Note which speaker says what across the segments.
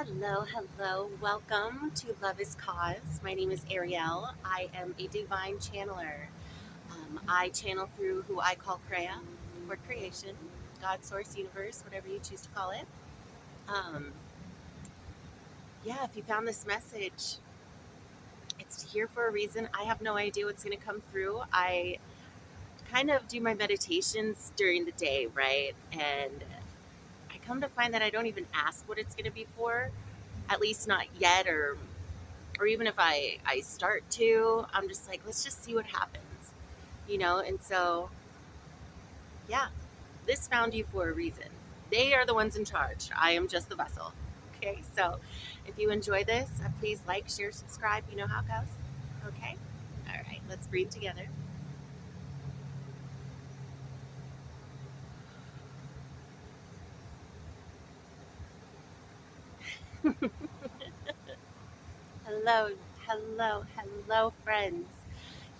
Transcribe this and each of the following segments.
Speaker 1: Hello, hello. Welcome to Love is Cause. My name is Ariel. I am a divine channeler. I channel through who I call Kreia for creation, God, Source, Universe, whatever you choose to call it. Um, yeah, if you found this message, it's here for a reason. I have no idea what's going to come through. I kind of do my meditations during the day, right? And I come to find that I don't even ask what it's going to be for, at least not yet, or even if I start to, I'm just like, let's just see what happens, And so, yeah, this found you for a reason. They are the ones in charge. I am just the vessel. Okay, so if you enjoy this, please like, share, subscribe. You know how it goes. Okay, all right, let's breathe together. Hello, hello, hello, friends.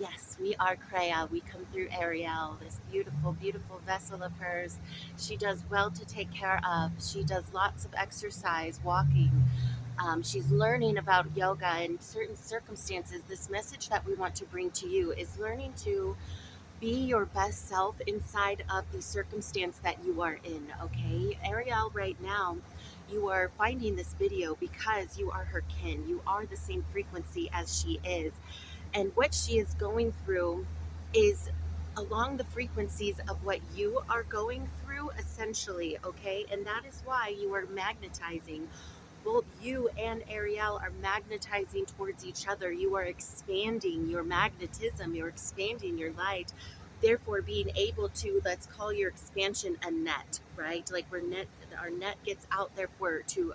Speaker 1: Yes, we are Kreia. We come through Ariel, this beautiful, beautiful vessel of hers. She does well to take care of. She does lots of exercise, walking. She's learning about yoga in certain circumstances. This message that we want to bring to you is learning to be your best self inside of the circumstance that you are in, okay? Ariel, right now, you are finding this video because you are her kin. You are the same frequency as she is. And what she is going through is along the frequencies of what you are going through, essentially, okay? And that is why you are magnetizing. Both you and Ariel are magnetizing towards each other. You are expanding your magnetism, you're expanding your light. Therefore, being able to, let's call your expansion a net, right? Like our net gets out there for to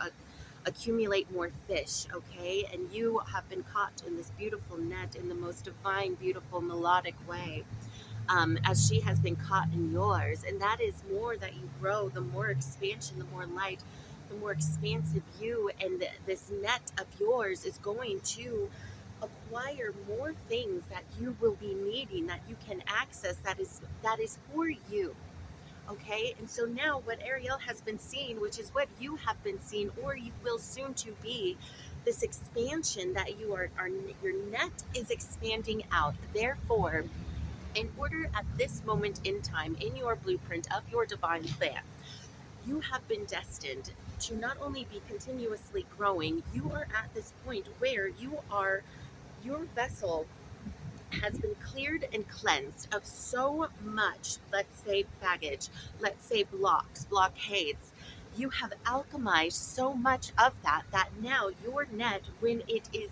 Speaker 1: accumulate more fish, okay? And you have been caught in this beautiful net in the most divine, beautiful, melodic way, as she has been caught in yours. And that is more that you grow, the more expansion, the more light, the more expansive you and this net of yours is going to acquire more things that you will be needing, that you can access, that is for you. Okay, and so now what Ariel has been seeing, which is what you have been seeing, or you will soon to be, this expansion that your net is expanding out. Therefore, in order at this moment in time, in your blueprint of your divine plan, you have been destined to not only be continuously growing, you are at this point where your vessel has been cleared and cleansed of so much, let's say, baggage, let's say, blockades. You have alchemized so much of that now your net, when it is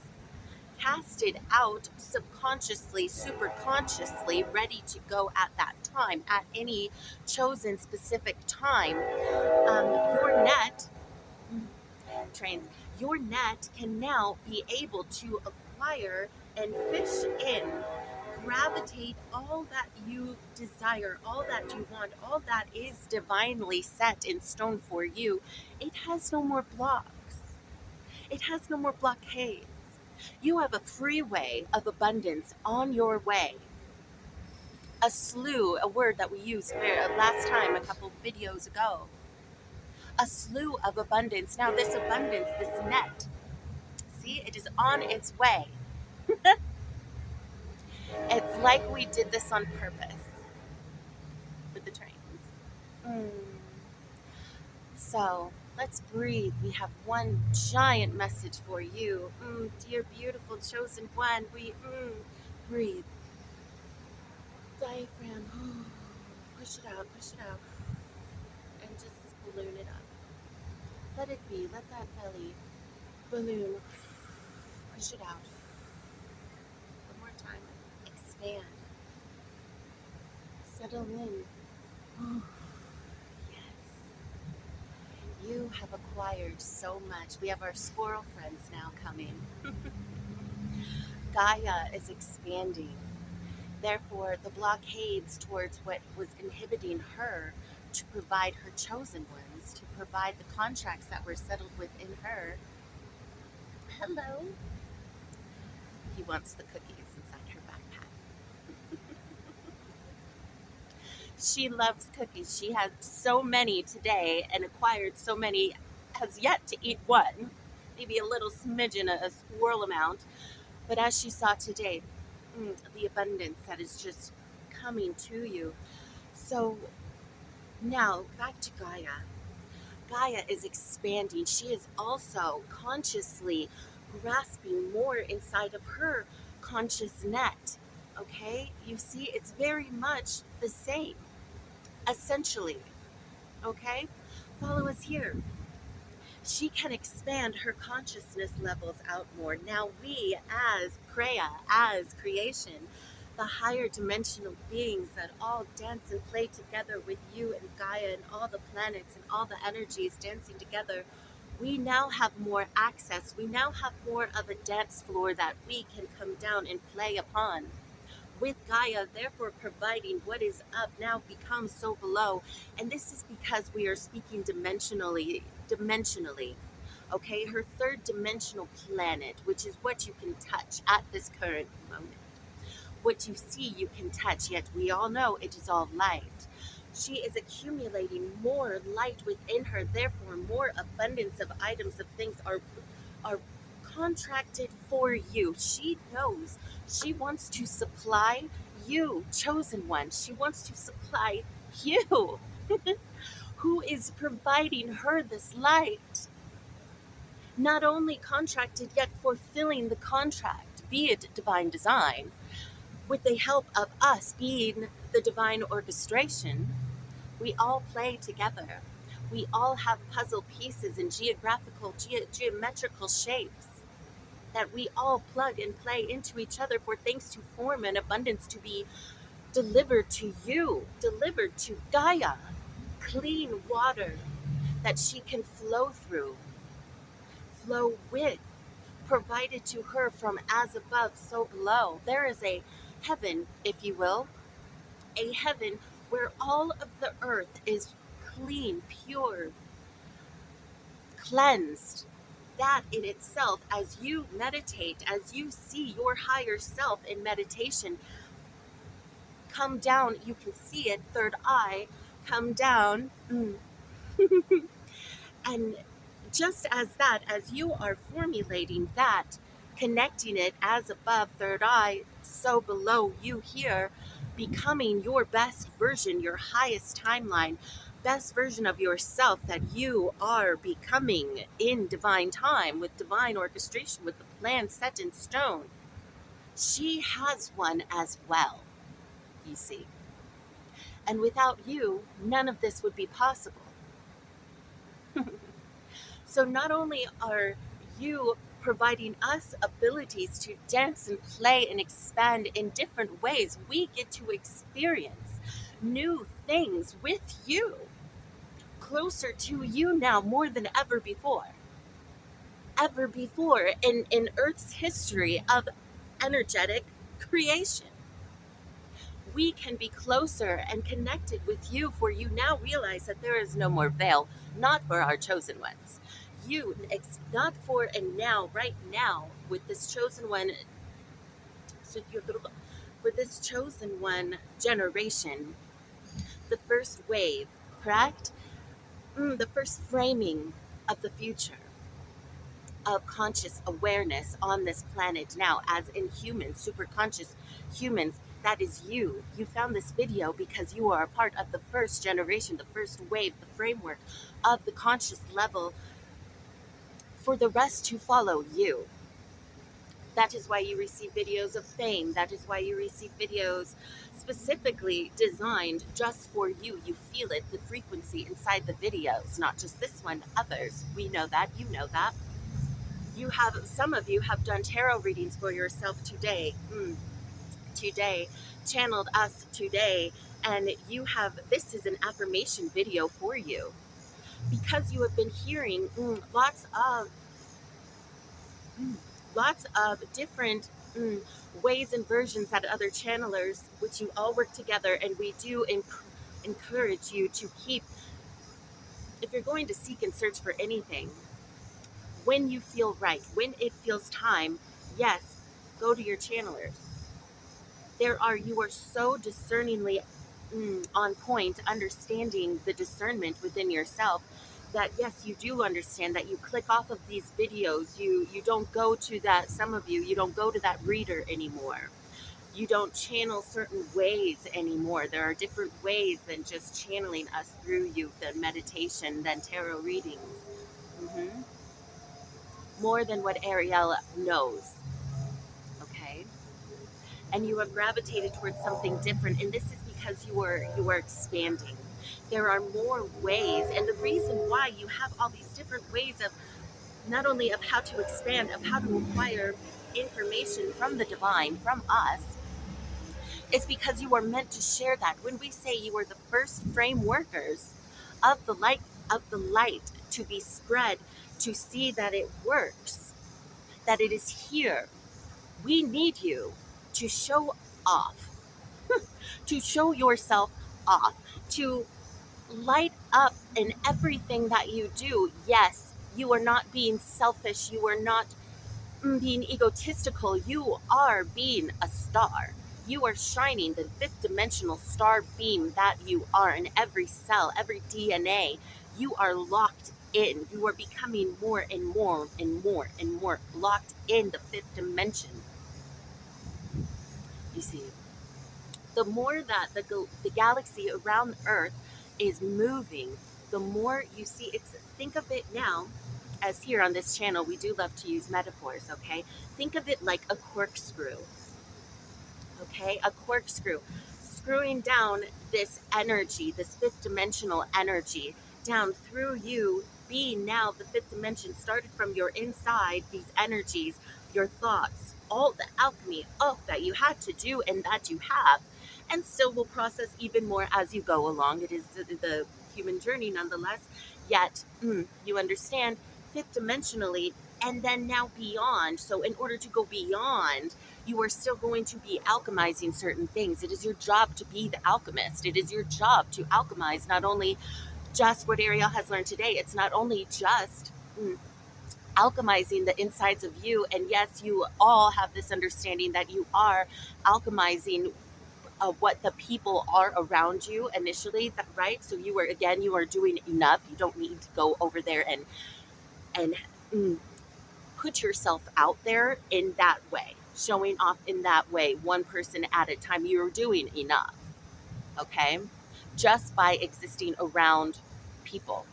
Speaker 1: casted out subconsciously, superconsciously, ready to go at that time, at any chosen specific time, your net trains, your net can now be able to acquire and fish in, gravitate all that you desire, all that you want, all that is divinely set in stone for you. It has no more blocks. It has no more blockades. You have a freeway of abundance on your way. A slew, a word that we used last time, a couple videos ago. A slew of abundance. Now, this abundance, this net, see, it is on its way. It's like we did this on purpose with the trains. Mm. So let's breathe. We have one giant message for you. Dear, beautiful, chosen one, we breathe. Diaphragm. Push it out, push it out. And just balloon it up. Let it be. Let that belly balloon. Push it out. One more time. Expand. Settle in. Yes. You have acquired so much. We have our squirrel friends now coming. Gaia is expanding. Therefore, the blockades towards what was inhibiting her to provide her chosen ones, to provide the contracts that were settled within her. Hello. He wants the cookies inside her backpack. She loves cookies. She had so many today and acquired so many, has yet to eat one. maybe a little smidgen, a squirrel amount. But as she saw today, the abundance that is just coming to you. So now back to Gaia. Gaia is expanding. She is also consciously grasping more inside of her conscious net. Okay? You see, it's very much the same, essentially. Okay? Follow us here. She can expand her consciousness levels out more. Now, we as Kreia, as creation, the higher dimensional beings that all dance and play together with you and Gaia and all the planets and all the energies dancing together, we now have more access. We now have more of a dance floor that we can come down and play upon. With Gaia, therefore, providing what is up now becomes so below. And this is because we are speaking dimensionally. Okay, her third dimensional planet, which is what you can touch at this current moment. What you see, you can touch, yet we all know it is all light. She is accumulating more light within her, therefore, more abundance of items of things are contracted for you. She knows she wants to supply you, chosen one. She wants to supply you, who is providing her this light. Not only contracted, yet fulfilling the contract, be it divine design, with the help of us being the divine orchestration. We all play together. We all have puzzle pieces in geometrical shapes that we all plug and play into each other for things to form and abundance to be delivered to you, delivered to Gaia. Clean water that she can flow through, flow with, provided to her from as above, so below. There is a heaven, if you will, a heaven where all of the earth is clean, pure, cleansed. That in itself, as you meditate, as you see your higher self in meditation, come down, you can see it, third eye, come down. And just as that, as you are formulating that, connecting it as above, third eye, so below you here, becoming your best version, your highest timeline, best version of yourself that you are becoming in divine time, with divine orchestration, with the plan set in stone. She has one as well, you see. And without you, none of this would be possible. So not only are you providing us abilities to dance and play and expand in different ways, we get to experience new things with you, closer to you now more than ever before. Ever before in Earth's history of energetic creation. We can be closer and connected with you, for you now realize that there is no more veil, not for our chosen ones. You, not for and now, right now, with this chosen one, for this chosen one generation, the first wave, correct? The first framing of the future of conscious awareness on this planet now, as in humans, super conscious humans. That is you. You found this video because you are a part of the first generation, the first wave, the framework of the conscious level for the rest to follow you. That is why you receive videos of fame. That is why you receive videos specifically designed just for you. You feel it, the frequency inside the videos, not just this one, others. We know that, you know that. You have, some of you have done tarot readings for yourself today. Today, channeled us today, and you have, this is an affirmation video for you because you have been hearing lots of different ways and versions that other channelers, which you all work together, and we do encourage you to keep, if you're going to seek and search for anything, when you feel right, when it feels time, yes, go to your channelers. You are so discerningly on point, understanding the discernment within yourself, that yes, you do understand that you click off of these videos, you don't go to that, some of you don't go to that reader anymore. You don't channel certain ways anymore. There are different ways than just channeling us through you, than meditation, than tarot readings. hmm More than what Ariella knows. Okay. And you have gravitated towards something different, and this is because you are expanding. There are more ways, and the reason why you have all these different ways of not only of how to expand, of how to acquire information from the divine, from us, is because you are meant to share that. When we say you are the first frame workers of the light to be spread, to see that it works, that it is here, we need you to show off, to show yourself off, to light up in everything that you do. Yes, you are not being selfish, you are not being egotistical, you are being a star. You are shining the fifth dimensional star beam that you are in every cell, every DNA. You are locked in. You are becoming more and more and more and more locked in the fifth dimension. You see, the more that the galaxy around Earth is moving, the more you see. It's think of it now as here on this channel, we do love to use metaphors, okay? Think of it like a corkscrew, okay? A corkscrew screwing down this energy, this fifth dimensional energy, down through you, being now the fifth dimension started from your inside, these energies, your thoughts, all the alchemy, oh, that you had to do and that you have, and still will process even more as you go along. It is the human journey nonetheless, yet you understand fifth dimensionally and then now beyond. So in order to go beyond, you are still going to be alchemizing certain things. It is your job to be the alchemist. It is your job to alchemize not only just what Ariel has learned today, it's not only just alchemizing the insides of you. And yes, you all have this understanding that you are alchemizing what the people are around you initially, right? So you are doing enough. You don't need to go over there and mm, put yourself out there in that way, showing off in that way, one person at a time. You're doing enough, okay? Just by existing around people,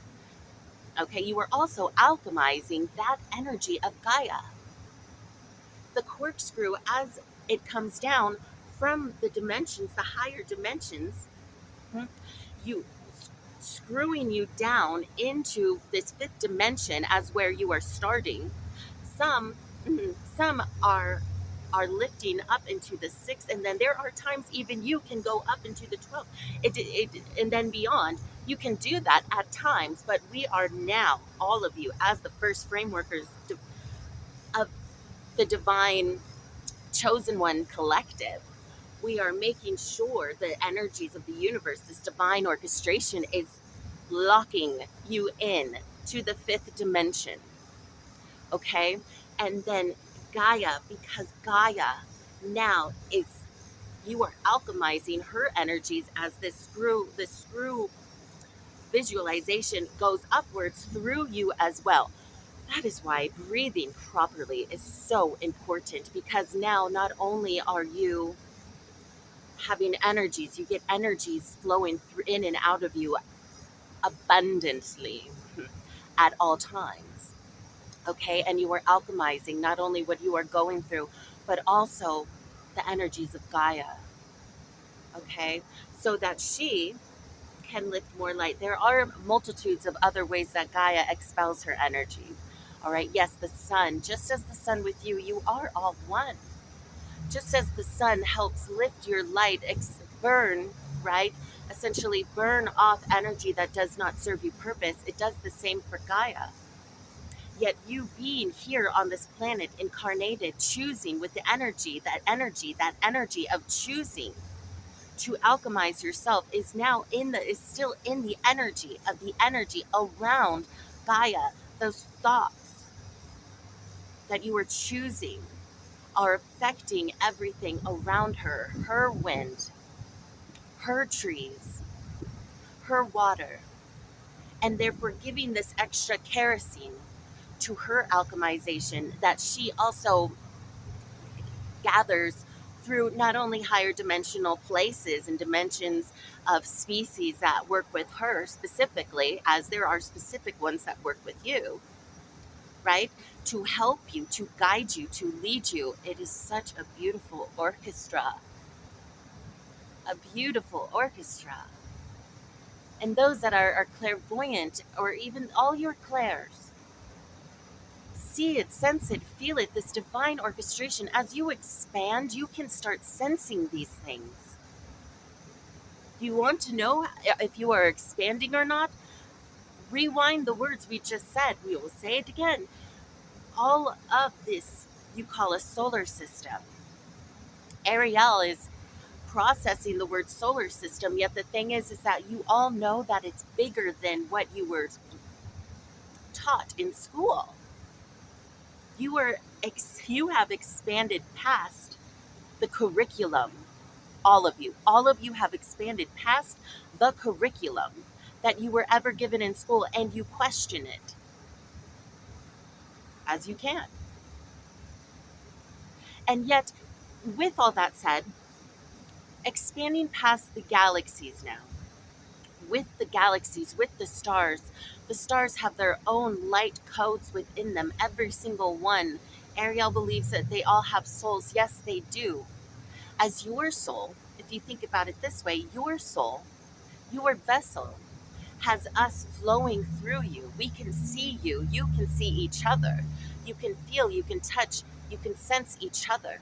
Speaker 1: okay? You are also alchemizing that energy of Gaia, the corkscrew, as it comes down from the dimensions, the higher dimensions, you screwing you down into this fifth dimension as where you are starting. Some some are lifting up into the sixth, and then there are times even you can go up into the 12th, and then beyond. You can do that at times, but we are now, all of you, as the first frameworkers of the divine chosen one collective, we are making sure the energies of the universe, this divine orchestration, is locking you in to the fifth dimension, okay? And then Gaia, because Gaia now is, you are alchemizing her energies as this screw visualization goes upwards through you as well. That is why breathing properly is so important, because now not only are you having energies, you get energies flowing through, in and out of you abundantly at all times. Okay, and you are alchemizing not only what you are going through, but also the energies of Gaia. Okay, so that she can lift more light. There are multitudes of other ways that Gaia expels her energy. All right, yes, the sun, just as the sun with you, you are all one. Just as the sun helps lift your light, burn, right? Essentially burn off energy that does not serve you purpose. It does the same for Gaia. Yet you being here on this planet, incarnated, choosing with the that energy of choosing to alchemize yourself, is now is still in the energy around Gaia. Those thoughts that you are choosing are affecting everything around her, her wind, her trees, her water, and therefore giving this extra kerosene to her alchemization that she also gathers through not only higher dimensional places and dimensions of species that work with her specifically, as there are specific ones that work with you, right? To help you, to guide you, to lead you. It is such a beautiful orchestra, a beautiful orchestra. And those that are clairvoyant, or even all your clairs, see it, sense it, feel it, this divine orchestration. As you expand, you can start sensing these things. Do you want to know if you are expanding or not? Rewind the words we just said. We will say it again. All of this you call a solar system. Ariel is processing the word solar system, yet the thing is that you all know that it's bigger than what you were taught in school. You have expanded past the curriculum. All of you have expanded past the curriculum that you were ever given in school, and you question it as you can. And yet, with all that said, expanding past the galaxies now, with the galaxies, with the stars have their own light codes within them, every single one. Ariel believes that they all have souls. Yes, they do. As your soul, if you think about it this way, your soul, your vessel, has us flowing through you. We can see you. You can see each other. You can feel, you can touch, you can sense each other.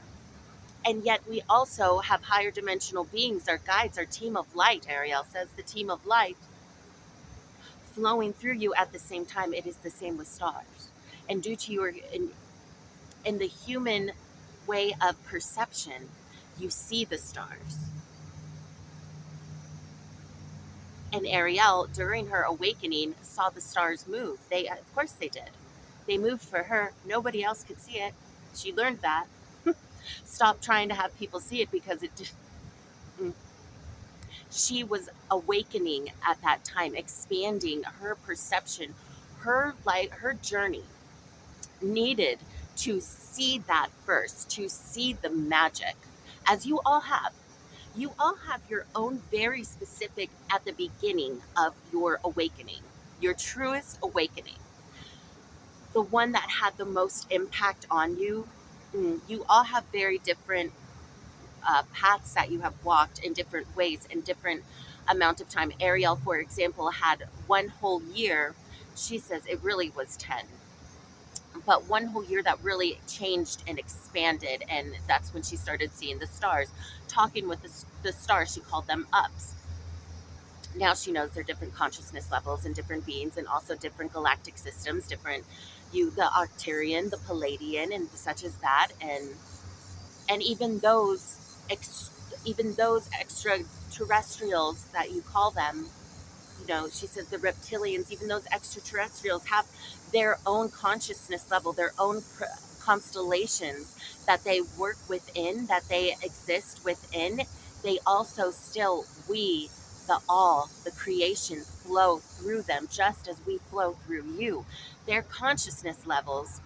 Speaker 1: And yet we also have higher dimensional beings, our guides, our team of light. Ariel says the team of light flowing through you at the same time. It is the same with stars. And due to in the human way of perception, you see the stars. And Ariel, during her awakening, saw the stars move. Of course, they did. They moved for her. Nobody else could see it. She learned that. Stop trying to have people see it because it just. Mm. She was awakening at that time, expanding her perception. Her light, her journey needed to see that first, to see the magic, as you all have. You all have your own very specific at the beginning of your awakening, your truest awakening, the one that had the most impact on you. You all have very different paths that you have walked in different ways in different amount of time. Ariel, for example, had 1 whole year. She says it really was 10, but 1 whole year that really changed and expanded. And that's when she started seeing the stars, talking with the stars. She called them ups. Now she knows they're different consciousness levels and different beings, and also different galactic systems, different the Octarian, the Palladian, and such as that. And even those extraterrestrials that you call them, she says the reptilians, even those extraterrestrials have their own consciousness level, their own constellations that they work within, that they exist within. They also still, the creation, flow through them just as we flow through you. Their consciousness levels,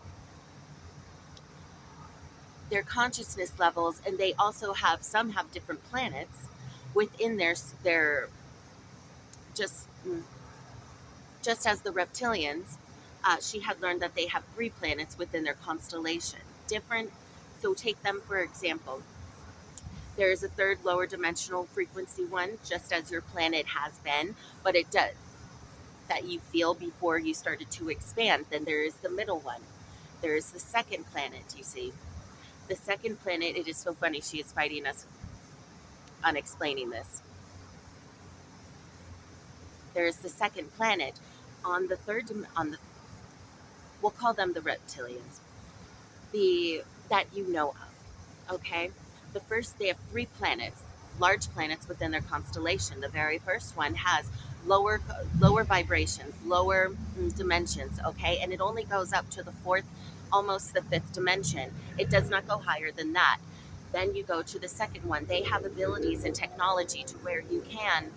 Speaker 1: and they also have different planets within their just just as the reptilians. She had learned that they have 3 planets within their constellation. Different. So take them for example. There is a third lower dimensional frequency one, just as your planet has been, but it does that you feel before you started to expand. Then there is the middle one. There is the second planet. You see, the second planet. It is so funny. She is fighting us on explaining this. There is the second planet on the third on the we'll call them the reptilians, the that you know of. Okay, the first, they have 3 planets, large planets within their constellation. The very first one has lower lower vibrations, lower dimensions. Okay, and it only goes up to the fourth, almost the fifth dimension. It does not go higher than that. Then you go to the second one. They have abilities and technology to where you can,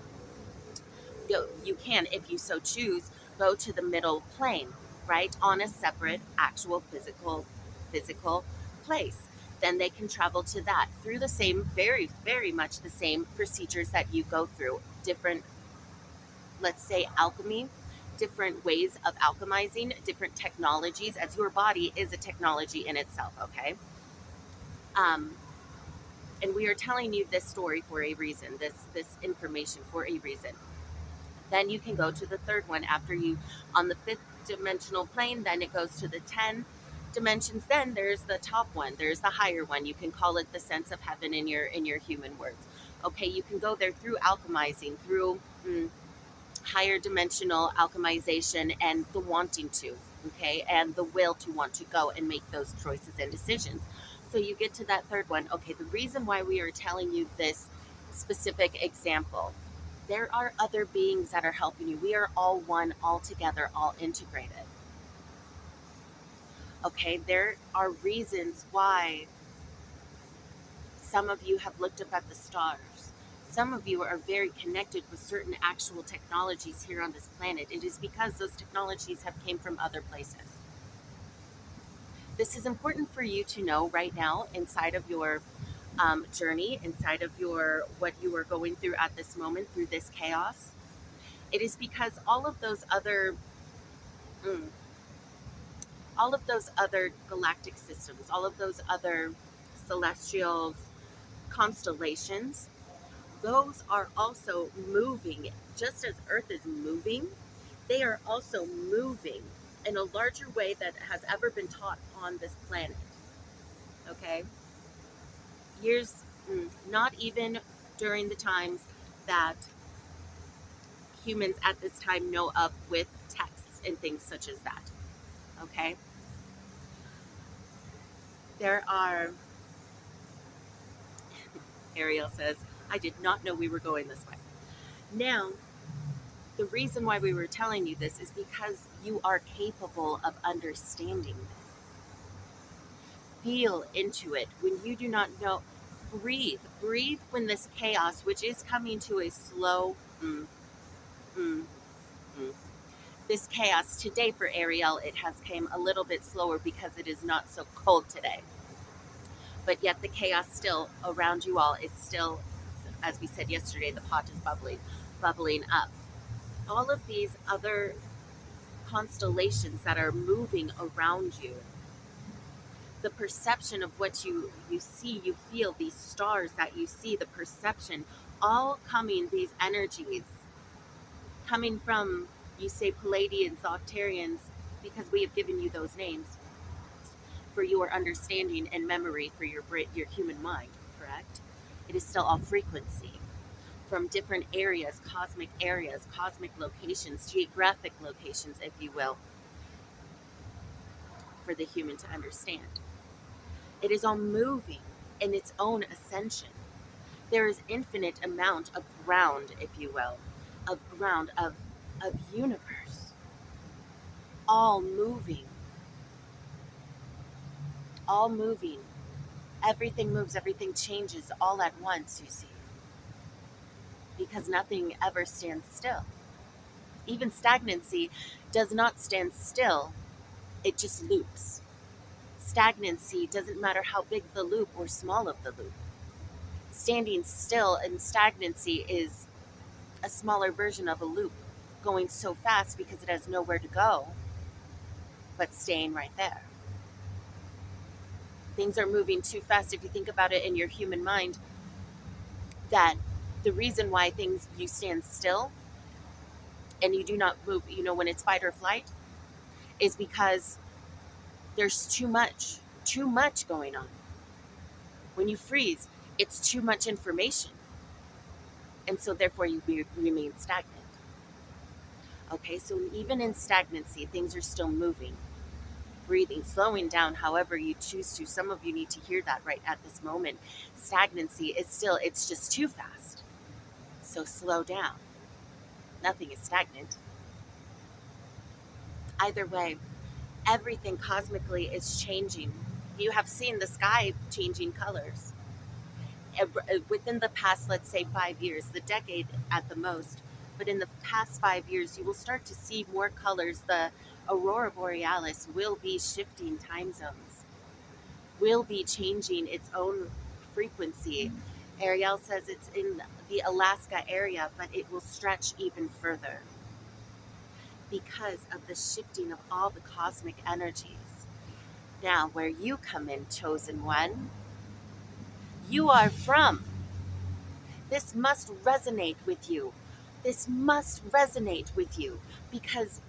Speaker 1: if you so choose, go to the middle plane, right? On a separate actual physical place. Then they can travel to that through the same, very, very much the same procedures that you go through. Different, let's say, alchemy, different ways of alchemizing, different technologies, as your body is a technology in itself, okay? Um, and we are telling you this story for a reason, this information for a reason. Then you can go to the third one after you on the fifth dimensional plane. Then it goes to the 10 dimensions. Then there's the top one. There's the higher one. You can call it the sense of heaven in your human words. Okay, you can go there through alchemizing, through higher dimensional alchemization, and the wanting to, okay, and the will to want to go and make those choices and decisions. So you get to that third one. Okay, the reason why we are telling you this specific example, there are other beings that are helping you. We are all one, all together, all integrated. Okay, there are reasons why some of you have looked up at the stars. Some of you are very connected with certain actual technologies here on this planet. It is because those technologies have came from other places. This is important for you to know right now inside of your journey, inside of your what you are going through at this moment through this chaos. It is because mm, all of those other galactic systems, all of those other celestial constellations, those are also moving. Just as Earth is moving, they are also moving in a larger way that has ever been taught on this planet. Okay? Years, not even during the times that humans at this time know of with texts and things such as that. Okay? There are, Ariel says, I did not know we were going this way. Now, the reason why we were telling you this is because you are capable of understanding this. Feel into it. When you do not know, breathe when this chaos, which is coming to a slow, mm, mm. This chaos today for Ariel, it has came a little bit slower because it is not so cold today. But yet the chaos still around you all is still, as we said yesterday, the pot is bubbling up. All of these other constellations that are moving around you, the perception of what you see, you feel, these stars that you see, the perception, all coming, these energies coming from, you say, Palladians, Octarians, because we have given you those names for your understanding and memory for your human mind, correct? It is still all frequency from different areas, cosmic locations, geographic locations, if you will, for the human to understand. It is all moving in its own ascension. There is infinite amount of ground, if you will, of ground of universe, all moving, all moving. Everything moves, everything changes all at once, you see, because nothing ever stands still. Even stagnancy does not stand still, it just loops. Stagnancy doesn't matter how big the loop or small of the loop. Standing still and stagnancy is a smaller version of a loop going so fast because it has nowhere to go but staying right there. Things are moving too fast if you think about it in your human mind, that the reason why things you stand still and you do not move, when it's fight or flight, is because there's too much going on. When you freeze, it's too much information. And so therefore remain stagnant. Okay, so even in stagnancy, things are still moving, breathing, slowing down, however you choose to. Some of you need to hear that right at this moment. Stagnancy is still, it's just too fast. So slow down. Nothing is stagnant. Either way, everything cosmically is changing. You have seen the sky changing colors. Within the past, let's say 5 years, the decade at the most, But in the past 5 years, you will start to see more colors. The aurora borealis will be shifting time zones, will be changing its own frequency. Ariel says it's in the Alaska area, but it will stretch even further because of the shifting of all the cosmic energies. Now, where you come in, chosen one, you are from. This must resonate with you. This must resonate with you because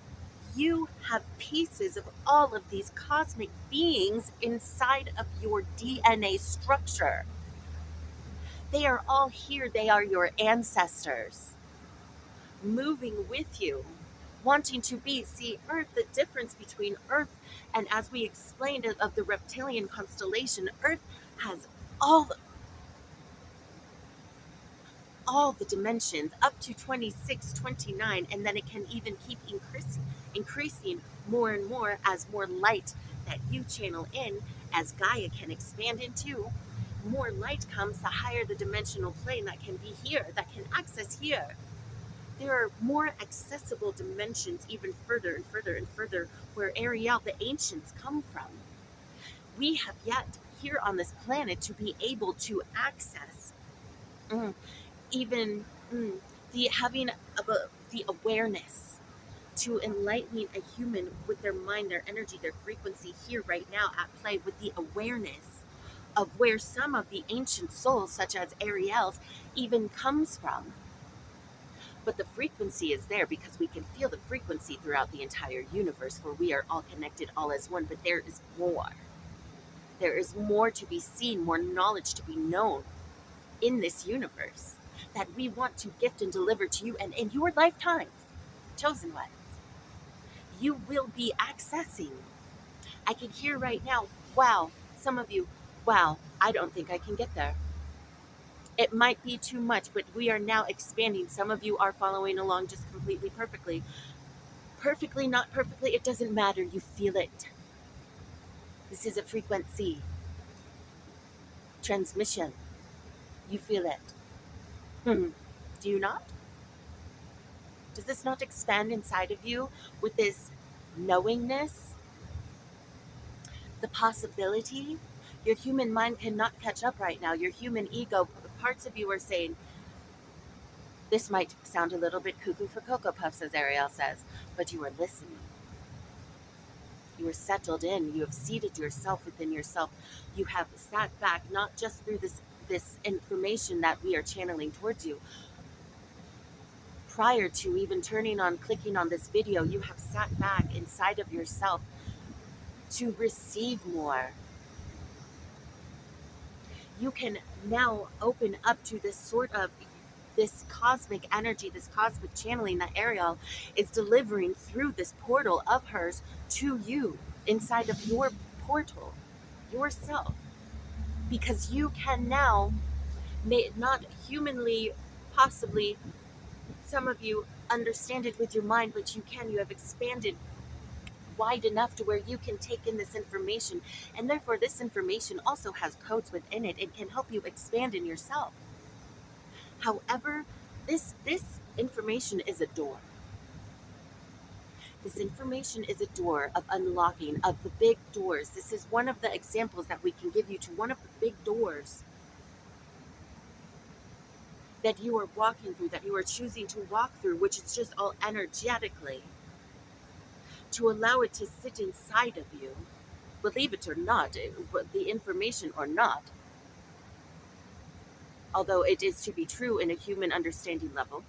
Speaker 1: you have pieces of all of these cosmic beings inside of your DNA structure. They are all here. They are your ancestors moving with you, wanting to be. See, Earth, the difference between Earth and, as we explained, of the reptilian constellation, Earth has all all the dimensions up to 26, 29, and then it can even keep increasing more and more as more light that you channel in, as Gaia can expand into. More light comes, the higher the dimensional plane that can be here, that can access here. There are more accessible dimensions even further and further and further where Ariel, the ancients, come from. We have yet here on this planet to be able to access. Mm, even the having the awareness to enlightening a human with their mind, their energy, their frequency here right now at play, with the awareness of where some of the ancient souls, such as Ariel's, even comes from. But the frequency is there because we can feel the frequency throughout the entire universe, for we are all connected, all as one. But there is more. There is more to be seen, more knowledge to be known in this universe that we want to gift and deliver to you. And in your lifetimes, chosen ones, you will be accessing. I can hear right now, wow, some of you, wow, I don't think I can get there. It might be too much, but we are now expanding. Some of you are following along just completely perfectly. Perfectly, not perfectly, it doesn't matter. You feel it. This is a frequency transmission. You feel it. Do you not? Does this not expand inside of you with this knowingness, the possibility? Your human mind cannot catch up right now. Your human ego, parts of you are saying, this might sound a little bit cuckoo for Cocoa Puffs, as Ariel says, but you are listening. You are settled in. You have seated yourself within yourself. You have sat back, not just through this information that we are channeling towards you. Prior to even turning on, clicking on this video, you have sat back inside of yourself to receive more. You can now open up to this sort of this cosmic energy, this cosmic channeling that Ariel is delivering through this portal of hers to you inside of your portal, yourself. Because you can now, not humanly, possibly, some of you understand it with your mind, but you have expanded wide enough to where you can take in this information, and therefore this information also has codes within it and can help you expand in yourself. However, this information is a door. This information is a door of unlocking of the big doors. This is one of the examples that we can give you to one of the big doors that you are walking through, that you are choosing to walk through, which is just all energetically, to allow it to sit inside of you. Believe it or not, the information or not, although it is to be true in a human understanding level,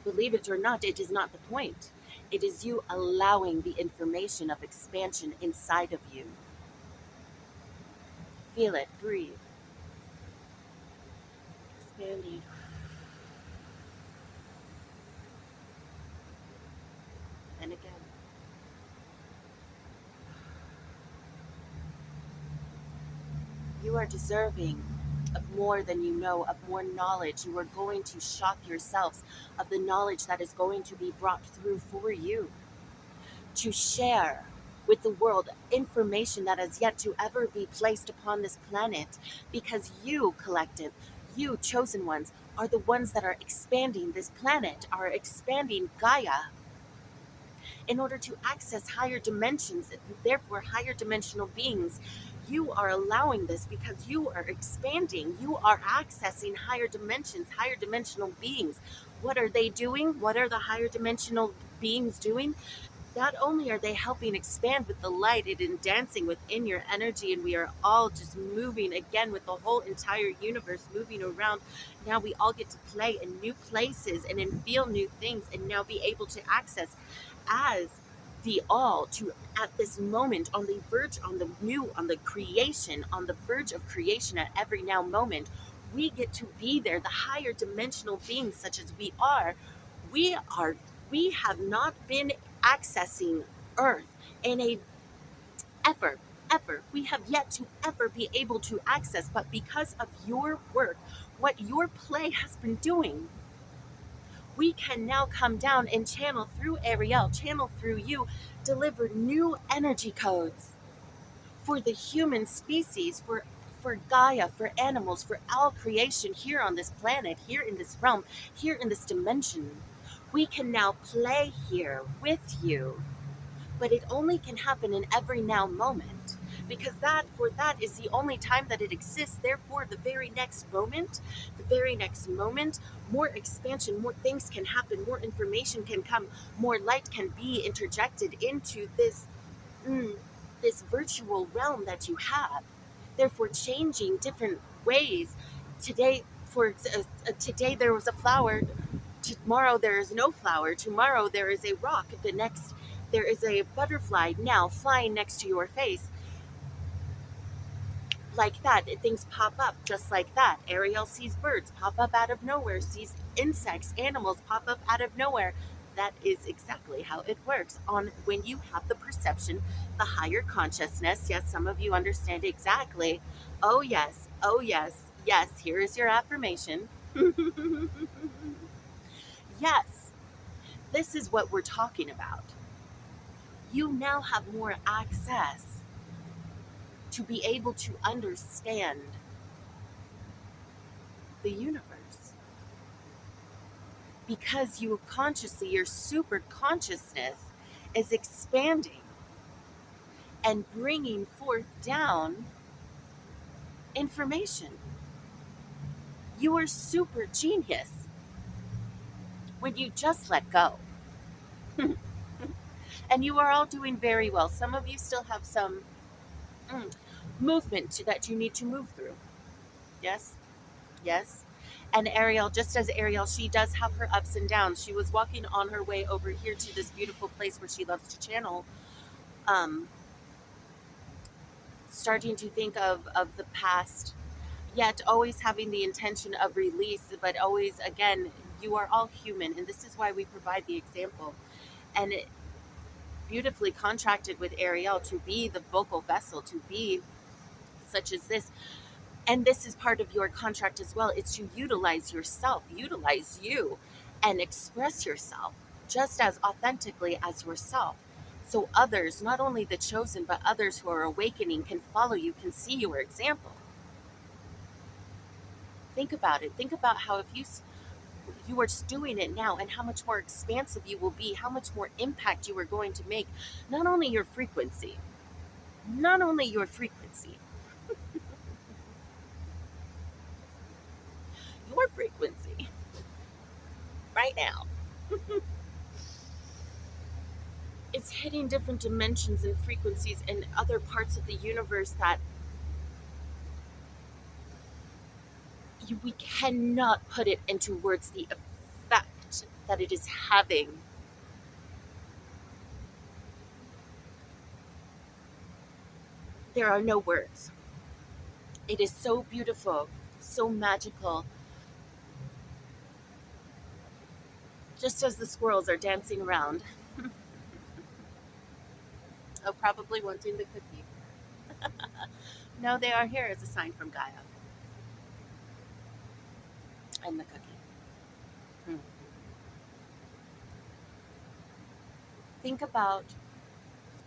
Speaker 1: believe it or not, it is not the point. It is you allowing the information of expansion inside of you. Feel it, breathe, expanding. And again, you are deserving of more than you know, of more knowledge. You are going to shock yourselves of the knowledge that is going to be brought through for you to share with the world information that has yet to ever be placed upon this planet, because you, collective, you chosen ones, are the ones that are expanding this planet, are expanding Gaia in order to access higher dimensions, therefore higher dimensional beings. You are allowing this because you are expanding. You are accessing higher dimensions, higher dimensional beings. What are they doing? What are the higher dimensional beings doing? Not only are they helping expand with the light and dancing within your energy, and we are all just moving again with the whole entire universe moving around. Now we all get to play in new places and then feel new things and now be able to access as the all to at this moment on the verge, on the new, on the creation, on the verge of creation at every now moment. We get to be there, the higher dimensional beings such as we are we have not been accessing earth in a ever we have yet to ever be able to access, but because of your work, what your play has been doing, we can now come down and channel through Ariel, channel through you, deliver new energy codes for the human species, for Gaia, for animals, for all creation here on this planet, here in this realm, here in this dimension. We can now play here with you, but it only can happen in every now moment, because that is the only time that it exists. Therefore the very next moment, more expansion, more things can happen, more information can come, more light can be interjected into mm, this virtual realm that you have, therefore changing different ways. Today there was a flower, tomorrow there is no flower, tomorrow there is a rock, the next there is a butterfly now flying next to your face. Like that, things pop up just like that. Ariel sees birds pop up out of nowhere, sees insects, animals pop up out of nowhere. That is exactly how it works on when you have the perception, the higher consciousness. Yes, some of you understand exactly. Oh yes, yes, here is your affirmation. Yes, this is what we're talking about. You now have more access to be able to understand the universe because you consciously, your super consciousness is expanding and bringing forth down information. You are super genius when you just let go. And you are all doing very well. Some of you still have some mm, movement that you need to move through. Yes, yes. And Ariel, just as Ariel, she does have her ups and downs. She was walking on her way over here to this beautiful place where she loves to channel, um, starting to think of the past, yet always having the intention of release, but always, again, you are all human, and this is why we provide the example. And it beautifully contracted with Ariel to be the vocal vessel, to be such as this. And this is part of your contract as well. It's to utilize yourself, utilize you, and express yourself just as authentically as yourself. So others, not only the chosen, but others who are awakening can follow you, can see your example. Think about it. Think about how if you are doing it now and how much more expansive you will be, how much more impact you are going to make. Not only your frequency, not only your frequency, your frequency right now. It's hitting different dimensions and frequencies in other parts of the universe that we cannot put it into words, the effect that it is having. There are no words. It is so beautiful, so magical, just as the squirrels are dancing around. Oh, probably wanting the cookie. No, they are here as a sign from Gaia and the cookie. Hmm. Think about,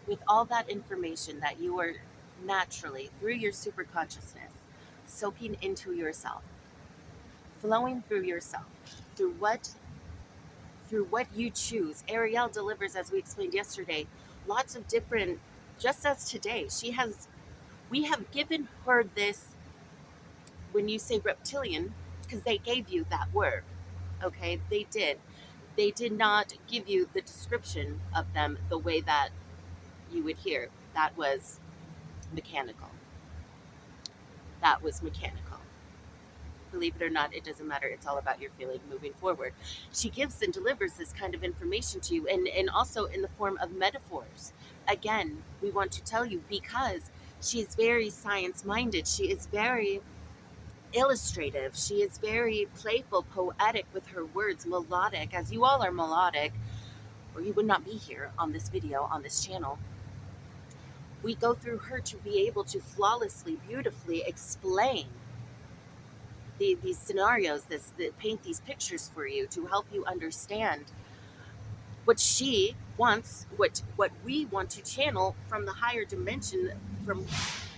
Speaker 1: with all that information that you are naturally, through your super consciousness, soaking into yourself flowing through yourself, through what through what you choose. Ariel delivers, as we explained yesterday, lots of different, just as today, we have given her this, when you say reptilian, because they gave you that word, okay? They did not give you the description of them the way that you would hear. That was mechanical. That was mechanical. Believe it or not, it doesn't matter. It's all about your feeling moving forward. She gives and delivers this kind of information to you, and also in the form of metaphors. Again, we want to tell you because she is very science minded. She is very illustrative. She is very playful, poetic with her words, melodic, as you all are melodic, or you would not be here on this video, on this channel. We go through her to be able to flawlessly, beautifully explain these scenarios, paint these pictures for you to help you understand what she wants, what we want to channel from the higher dimension, from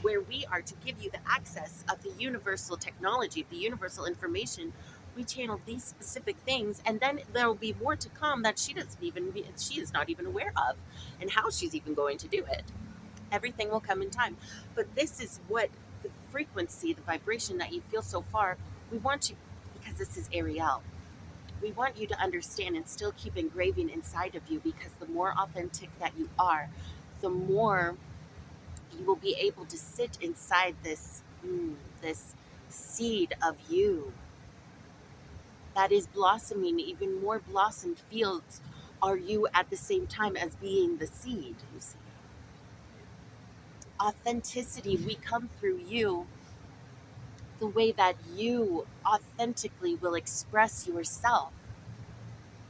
Speaker 1: where we are, to give you the access of the universal technology, the universal information. We channel these specific things, and then there will be more to come that she is not even aware of, and how she's even going to do it. Everything will come in time. But this is what the frequency, the vibration that you feel so far, we want you, because this is Ariel, we want you to understand and still keep engraving inside of you, because the more authentic that you are, the more you will be able to sit inside this seed of you that is blossoming. Even more blossomed fields are you at the same time as being the seed, you see. Authenticity, we come through you the way that you authentically will express yourself,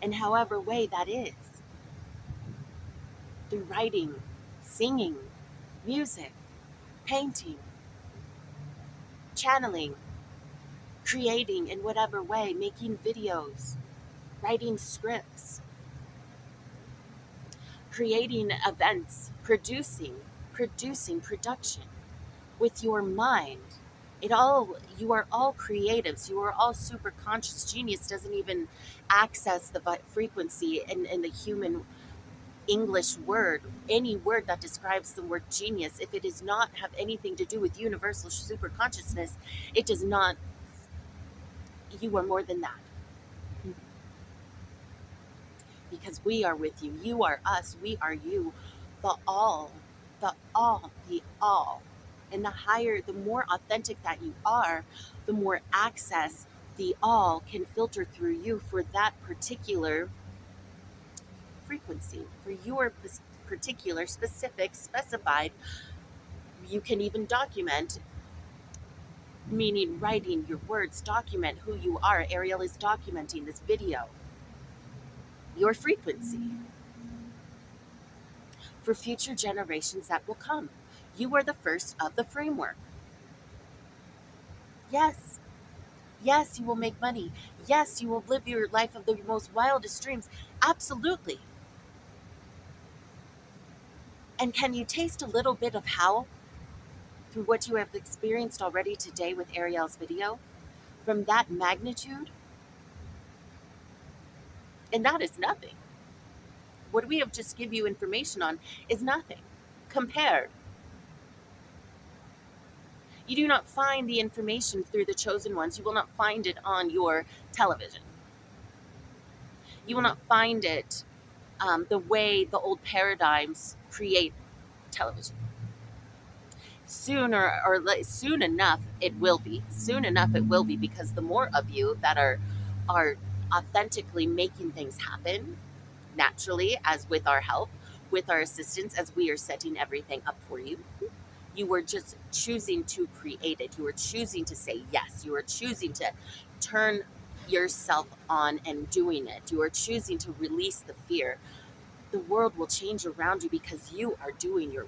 Speaker 1: in however way that is, through writing, singing, music, painting, channeling, creating in whatever way, making videos, writing scripts, creating events, producing production with your mind. You are all creatives. You are all super conscious. Genius doesn't even access the frequency in the human English word, any word that describes the word genius. If it does not have anything to do with universal super consciousness, it does not. You are more than that, because we are with you. You are us. We are you. The all, the all, the all. And the higher, the more authentic that you are, the more access the all can filter through you for that particular frequency, for your particular, specific, specified. You can even document, meaning writing your words, document who you are. Ariel is documenting this video, your frequency, for future generations that will come. You are the first of the framework. Yes, yes, you will make money. Yes, you will live your life of the most wildest dreams. Absolutely. And can you taste a little bit of how, through what you have experienced already today with Ariel's video, from that magnitude? And that is nothing. What we have just give you information on is nothing compared. You do not find the information through the chosen ones. You will not find it on your television. You will not find it the way the old paradigms create television. Soon enough, it will be. Soon enough, it will be, because the more of you that are authentically making things happen naturally, as with our help, with our assistance, as we are setting everything up for you. You were just choosing to create it. You were choosing to say yes. You were choosing to turn yourself on and doing it. You are choosing to release the fear. The world will change around you, because you are doing your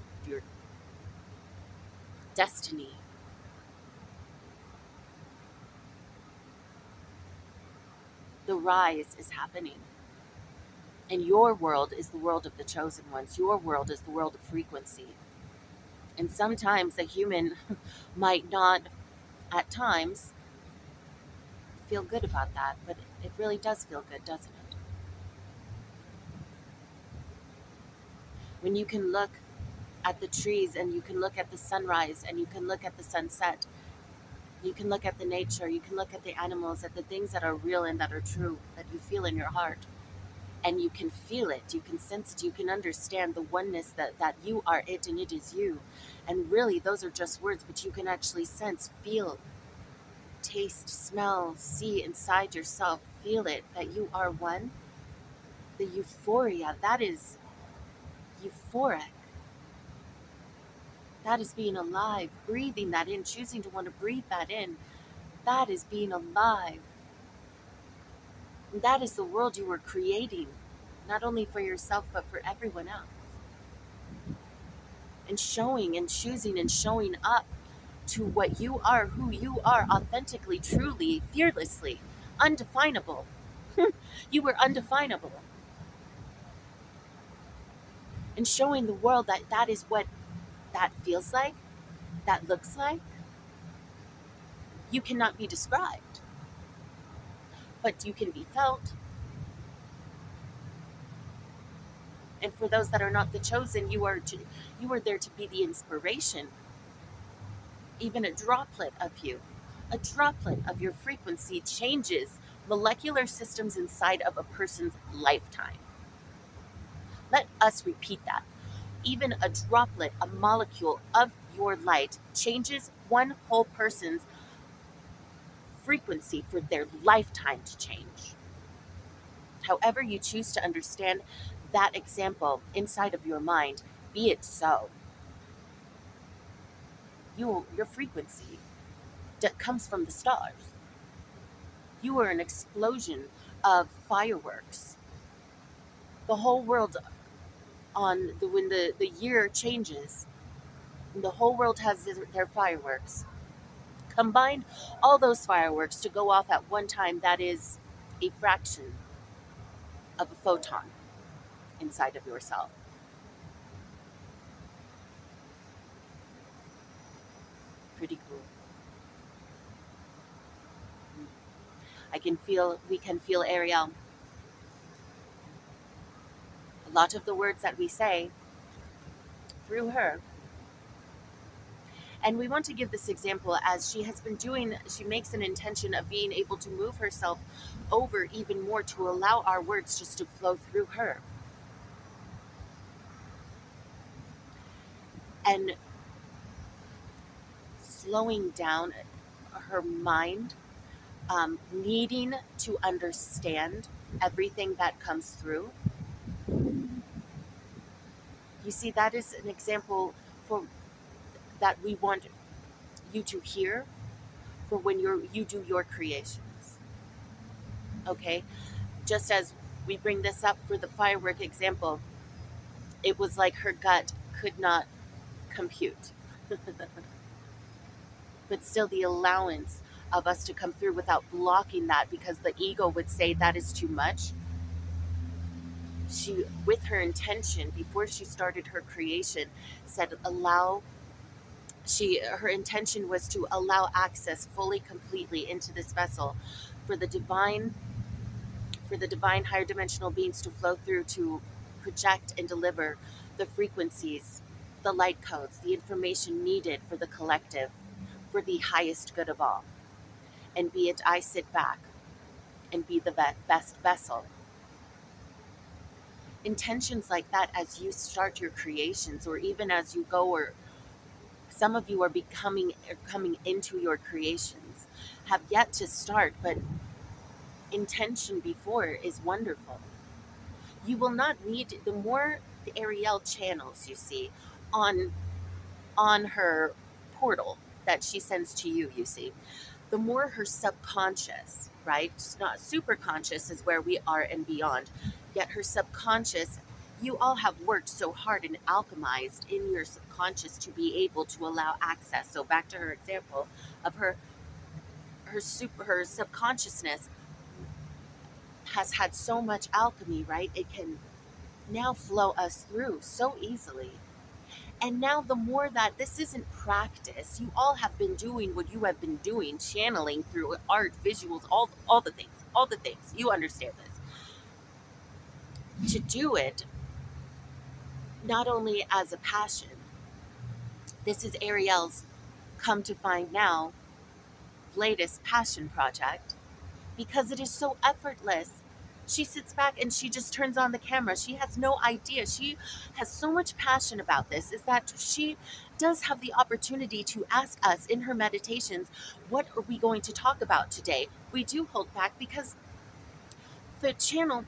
Speaker 1: destiny. The rise is happening. And your world is the world of the chosen ones. Your world is the world of frequency. And sometimes a human might not, at times, feel good about that, but it really does feel good, doesn't it? When you can look at the trees and you can look at the sunrise and you can look at the sunset, you can look at the nature, you can look at the animals, at the things that are real and that are true, that you feel in your heart. And you can feel it, you can sense it, you can understand the oneness that you are it and it is you. And really, those are just words, but you can actually sense, feel, taste, smell, see inside yourself, feel it, that you are one. The euphoria, that is euphoric. That is being alive, breathing that in, choosing to want to breathe that in. That is being alive. And that is the world you were creating, not only for yourself, but for everyone else. And showing and choosing and showing up to what you are, who you are, authentically, truly, fearlessly, undefinable. You were undefinable. And showing the world that that is what that feels like, that looks like. You cannot be described, but you can be felt. And for those that are not the chosen, you are there to be the inspiration. Even a droplet of you, a droplet of your frequency changes molecular systems inside of a person's lifetime. Let us repeat that. Even a droplet, a molecule of your light changes one whole person's frequency for their lifetime to change. However, you choose to understand that example inside of your mind, be it so. Your frequency that comes from the stars. You are an explosion of fireworks. The whole world on the when the year changes, the whole world has their fireworks. Combine all those fireworks to go off at one time, that is a fraction of a photon inside of yourself. Pretty cool. We can feel Ariel. A lot of the words that we say through her. And we want to give this example as she has been doing, she makes an intention of being able to move herself over even more to allow our words just to flow through her. And slowing down her mind, needing to understand everything that comes through. You see, that is an example for that we want you to hear for when you do your creations. Okay? Just as we bring this up for the firework example, it was like her gut could not compute. But still, the allowance of us to come through without blocking that because the ego would say that is too much. She, with her intention before she started her creation, said, allow. Her intention was to allow access fully, completely into this vessel for the divine, higher dimensional beings to flow through to project and deliver the frequencies, the light codes, the information needed for the collective, for the highest good of all. And be it I sit back and be the best vessel. Intentions like that as you start your creations, or even as you go, or some of you are coming into your creations, have yet to start, but intention before is wonderful. You will not need the more the Ariel channels you see on her portal that she sends to you, you see, the more her subconscious, right? It's not super conscious is where we are and beyond. Yet her subconscious, you all have worked so hard and alchemized in your subconscious to be able to allow access. So back to her example of her subconsciousness has had so much alchemy, right? It can now flow us through so easily. And now, the more that this isn't practice, you all have been doing what you have been doing, channeling through art, visuals, all the things, all the things. You understand this. To do it not only as a passion, this is Ariel's come to find now latest passion project because it is so effortless. She sits back and she just turns on the camera. She has no idea. She has so much passion about this, is that she does have the opportunity to ask us in her meditations, what are we going to talk about today? We do hold back because the channel,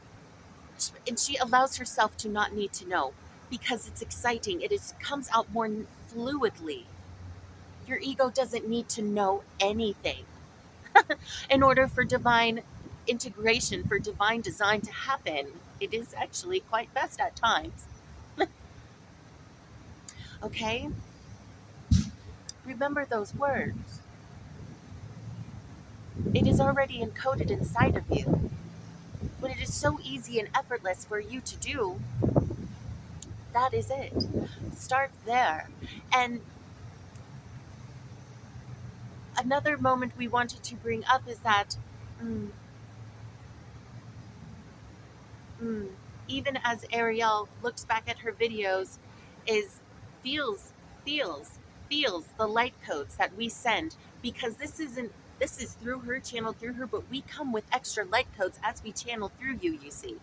Speaker 1: and she allows herself to not need to know because it's exciting. It is comes out more fluidly. Your ego doesn't need to know anything in order for divine integration, for divine design to happen. It is actually quite best at times. Okay? Remember those words. It is already encoded inside of you. When it is so easy and effortless for you to do, that is it. Start there. And another moment we wanted to bring up is that mm, mm, even as Ariel looks back at her videos, is feels, feels, feels the light codes that we send because this is through her channel, through her, but we come with extra light codes as we channel through you, you see.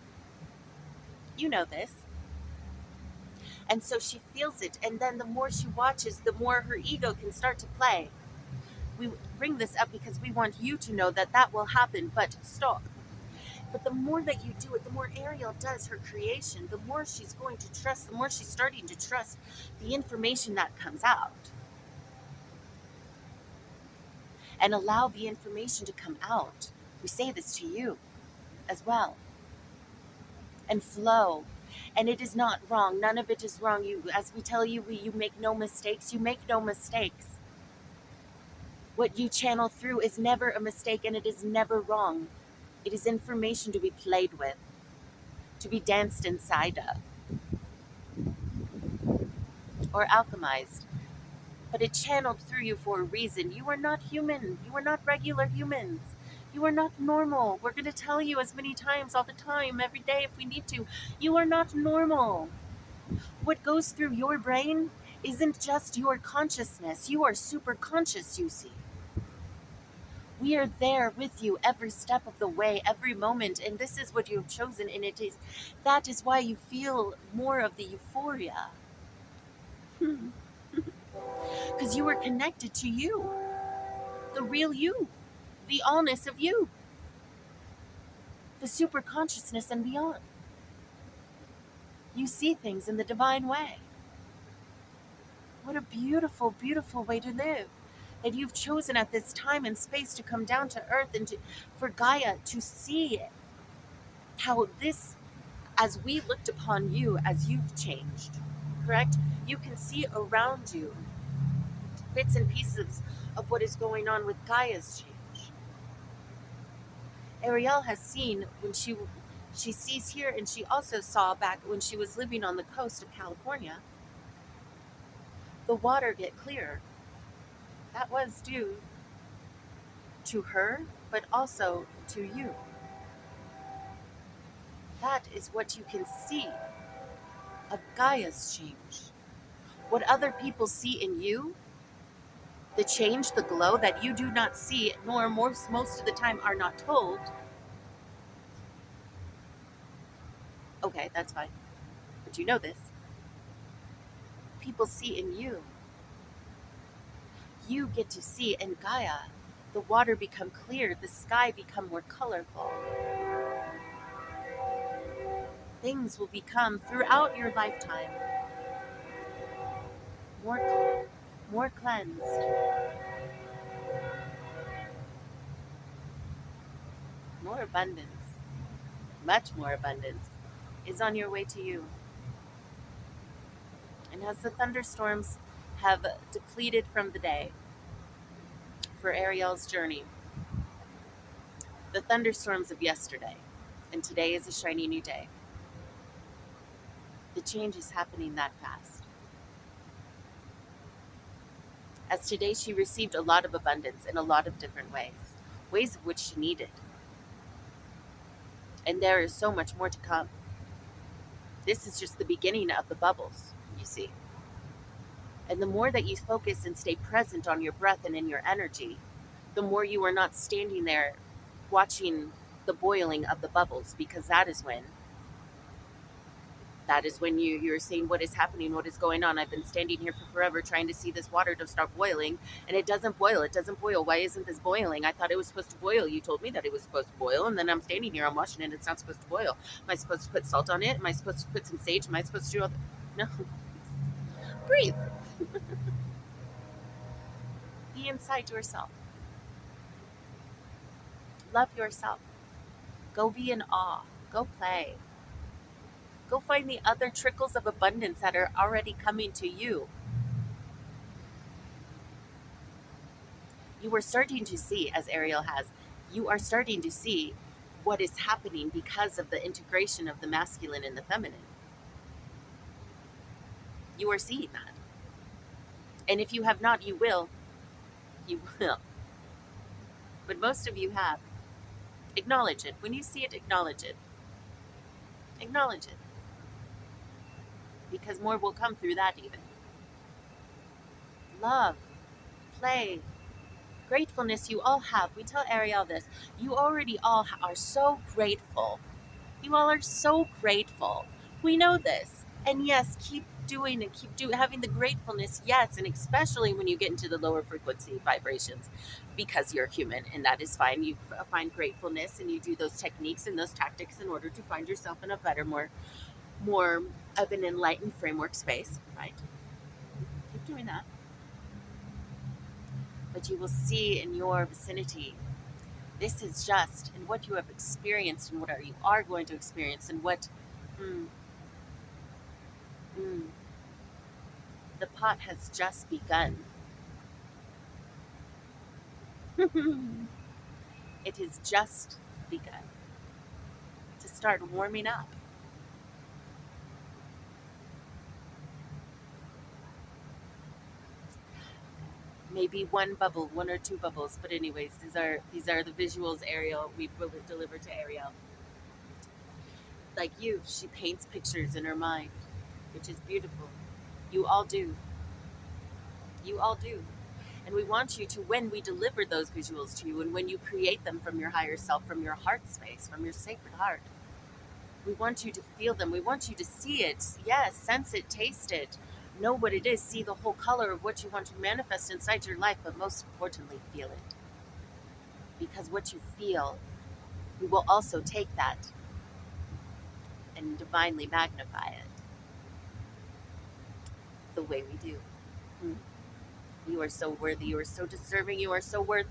Speaker 1: You know this. And so she feels it, and then the more she watches, the more her ego can start to play. We bring this up because we want you to know that that will happen, but stop. But the more that you do it, the more Ariel does her creation, the more she's going to trust, the more she's starting to trust the information that comes out and allow the information to come out. We say this to you as well, and flow. And it is not wrong. None of it is wrong. You, as we tell you, you make no mistakes. You make no mistakes. What you channel through is never a mistake and it is never wrong. It is information to be played with, to be danced inside of, or alchemized. But it channeled through you for a reason. You are not human. You are not regular humans. You are not normal. We're going to tell you as many times, all the time, every day if we need to. You are not normal. What goes through your brain isn't just your consciousness. You are super conscious, you see. We are there with you every step of the way, every moment, and this is what you have chosen, and it is that is why you feel more of the euphoria. Because you are connected to you, the real you, the allness of you, the super consciousness and beyond. You see things in the divine way. What a beautiful, beautiful way to live. That you've chosen at this time and space to come down to earth and for Gaia to see how this, as we looked upon you as you've changed, correct? You can see around you bits and pieces of what is going on with Gaia's change. Ariel has seen when she sees here, and she also saw back when she was living on the coast of California, the water get clearer. That was due to her, but also to you. That is what you can see of Gaia's change. What other people see in you, the change, the glow that you do not see, nor most of the time are not told. Okay, that's fine. But you know this. People see in you. You get to see in Gaia the water become clear, the sky become more colorful. Things will become throughout your lifetime more clear, more cleansed, more abundance, much more abundance is on your way to you. And as the thunderstorms have depleted from the day for Ariel's journey, the thunderstorms of yesterday, and today is a shiny new day. The change is happening that fast. As today she received a lot of abundance in a lot of different ways, ways of which she needed. And there is so much more to come. This is just the beginning of the bubbles, you see. And the more that you focus and stay present on your breath and in your energy, the more you are not standing there watching the boiling of the bubbles, because that is when you're saying, what is happening, what is going on? I've been standing here for forever trying to see this water to start boiling, and it doesn't boil. Why isn't this boiling? I thought it was supposed to boil. You told me that it was supposed to boil, and then I'm standing here, I'm watching it, it's not supposed to boil. Am I supposed to put salt on it? Am I supposed to put some sage? Am I supposed to do all no? Breathe. Be inside yourself. Love yourself. Go be in awe. Go play. Go find the other trickles of abundance that are already coming to you. You are starting to see, as Ariel has, you are starting to see what is happening because of the integration of the masculine and the feminine. You are seeing that. And if you have not, you will. You will. But most of you have. Acknowledge it. When you see it, acknowledge it. Acknowledge it. Because more will come through that, even. Love, play, gratefulness you all have. We tell Ariel this. You already all are so grateful. You all are so grateful. We know this. And yes, keep doing and keep having the gratefulness. Yes, and especially when you get into the lower frequency vibrations, because you're human, and that is fine. You find gratefulness and you do those techniques and those tactics in order to find yourself in a better, more of an enlightened framework space, right? Keep doing that. But you will see in your vicinity, this is just in what you have experienced and what you are going to experience and what mm, mm, the pot has just begun. It has just begun to start warming up. Maybe one bubble, one or two bubbles, but anyways, these are the visuals Ariel we will deliver to Ariel. Like you, she paints pictures in her mind, which is beautiful. You all do. You all do. And we want you to, when we deliver those visuals to you and when you create them from your higher self, from your heart space, from your sacred heart, we want you to feel them. We want you to see it. Yes, sense it, taste it, know what it is, see the whole color of what you want to manifest inside your life, but most importantly, feel it. Because what you feel, we will also take that and divinely magnify it the way we do. Hmm. You are so worthy. You are so deserving. You are so worth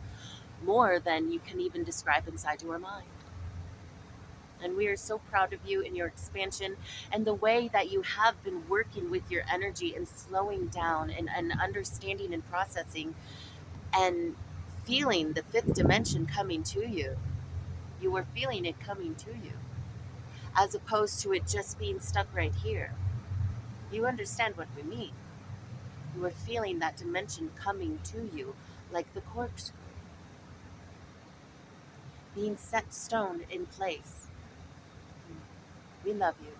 Speaker 1: more than you can even describe inside your mind. And we are so proud of you in your expansion and the way that you have been working with your energy and slowing down and understanding and processing and feeling the fifth dimension coming to you. You are feeling it coming to you as opposed to it just being stuck right here. You understand what we mean. You are feeling that dimension coming to you like the corkscrew, being set stone in place. We love you.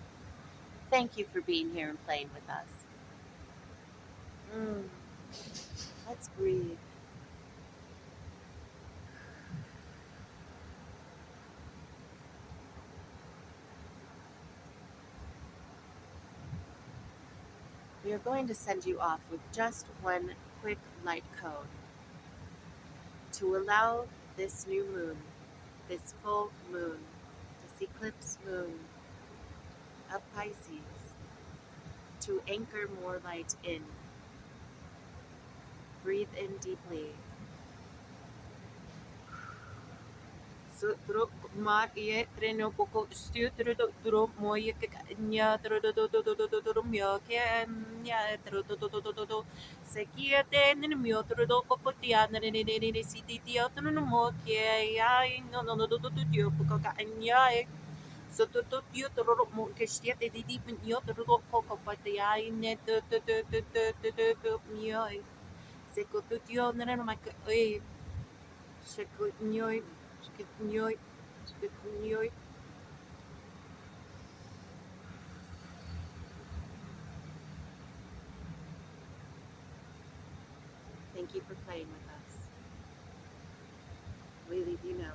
Speaker 1: Thank you for being here and playing with us. Mm. Let's breathe. We are going to send you off with just one quick light code to allow this new moon, this full moon, this eclipse moon of Pisces to anchor more light in. Breathe in deeply. Sutro mar ye treno poco stu tro moye nya tro myo ke nya tro sekia ten myo tro kopotia ne siti tio tro no mo ke ya no tio poco ka nya so to tio tro mo ke stia te di myo tro kopotia ne myo Sekututio nananamak oi. Shekutnyoi. Shekutnyoi. Shekutnyoi. Thank you for playing with us. We leave you now.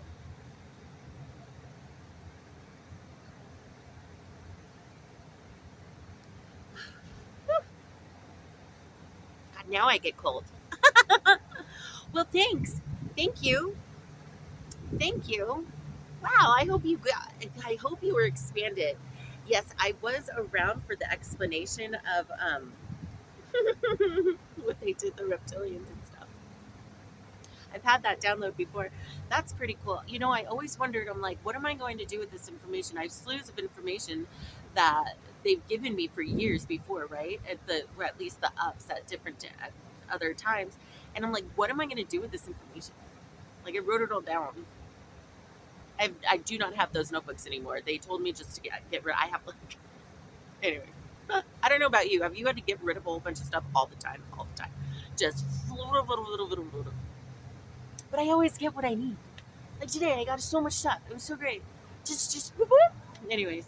Speaker 1: God, now I get cold. Well, thanks. Thank you. Thank you. Wow, I hope you were expanded. Yes, I was around for the explanation of when they did the reptilians and stuff. I've had that download before. That's pretty cool. I always wondered, I'm like, what am I going to do with this information? I have slews of information that they've given me for years before, right? Or at least the ups at at other times. And I'm like, what am I going to do with this information? Like, I wrote it all down. I do not have those notebooks anymore. They told me just to get rid. I have like anyway. I don't know about you. Have you had to get rid of a whole bunch of stuff all the time? All the time, just but I always get what I need. Like today, I got so much stuff. It was so great. Just. Whoop, whoop. Anyways,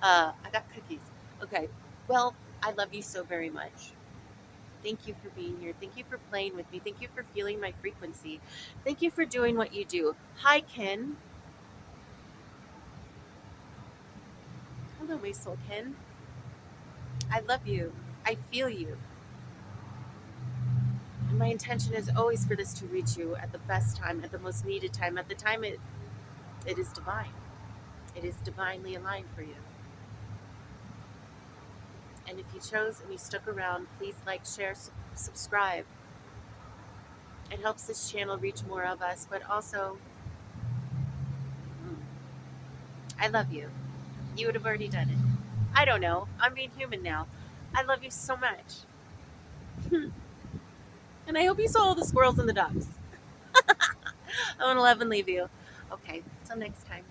Speaker 1: I got cookies. Okay. Well, I love you so very much. Thank you for being here. Thank you for playing with me. Thank you for feeling my frequency. Thank you for doing what you do. Hi, Ken. Hello, my soul, Ken. I love you. I feel you. And my intention is always for this to reach you at the best time, at the most needed time, at the time it is divine. It is divinely aligned for you. And if you chose and you stuck around, please like, share, subscribe. It helps this channel reach more of us, but also, I love you. You would have already done it. I don't know. I'm being human now. I love you so much. And I hope you saw all the squirrels and the ducks. I want to love and leave you. Okay, till next time.